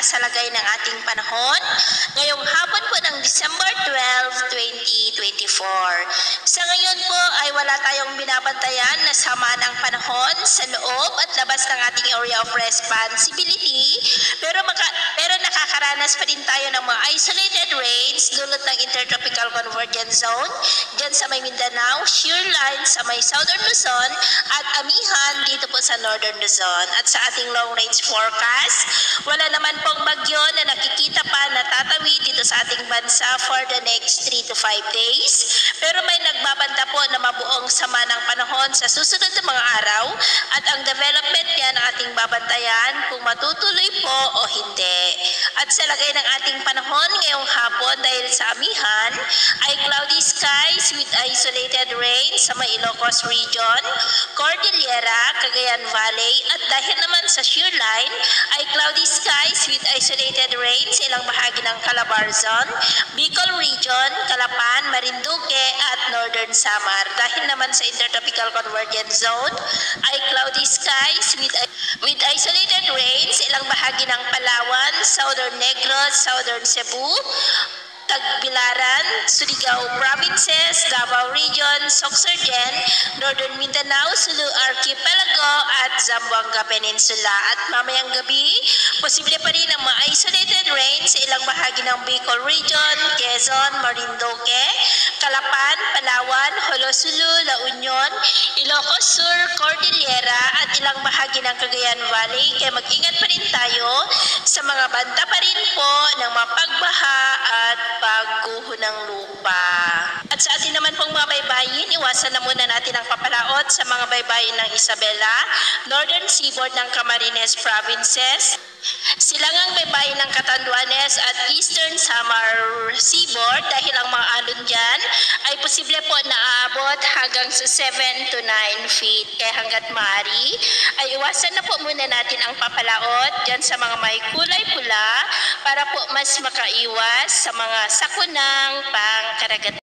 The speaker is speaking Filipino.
sa lagay ng ating panahon ngayong hapon po ng December 12, 2024. Sa ngayon po ay wala tayong binabantayan na sama ng panahon sa loob at labas ng ating area of responsibility, pero nakakaranas pa din tayo ng mga isolated rains dulot ng Intertropical Convergence Zone dyan sa may Mindanao, shear line sa may Southern Luzon at amihan dito po sa Northern Luzon. At sa ating long range forecast, wala naman pong bagyo na nakikita pa na tatawid dito sa ating bansa for the next 3 to 5 days. Pero may nagbabanta po na mabuong sama ng panahon sa susunod na mga araw at ang development niyan ang ating babantayan kung matutuloy po o hindi. At sa lagay ng ating panahon ngayong hapon dahil sa amihan ay cloudy skies with isolated rain sa may Ilocos Region, Cordillera, Cagayan Valley at dahil naman sa shear line ay cloudy skies with isolated rain sa ilang bahagi ng Calabarzon, Bicol Region, Calapan, Marinduque at Northern Samar. Dahil naman sa Intertropical Convergence Zone ay cloudy skies with isolated rain sa ilang bahagi ng Palawan, Southern Negros, Southern Cebu, Tagbilaran, Surigao Provinces, Davao Region, Sorsogon, Northern Mindanao, Sulu Archipelago at Zamboanga Peninsula. At mamayang gabi, posible pa rin ang mga isolated rain sa ilang bahagi ng Bicol Region, Quezon, Marinduque, Calapan, Palawan, Holosulu, La Union, Ilocos Sur, Cordillera at ilang bahagi ng Cagayan Valley. Kaya mag-ingat pa rin tayo sa mga banta pa rin po ng mapagbaha at pagguho ng lupa. At sa atin naman pong mga baybayin, iwasan na muna natin ang papalaot sa mga baybayin ng Isabela, Northern Seaboard ng Camarines Provinces, silangang baybayin ng Catanduanes at Eastern Samar Seaboard dahil ang mga alon dyan ay posible po na aabot hanggang sa 7 to 9 feet. Kaya hanggat maaari ay iwasan na po muna natin ang papalaot dyan sa mga may kulay pula para po mas makaiwas sa mga sakunang pangkaragatan.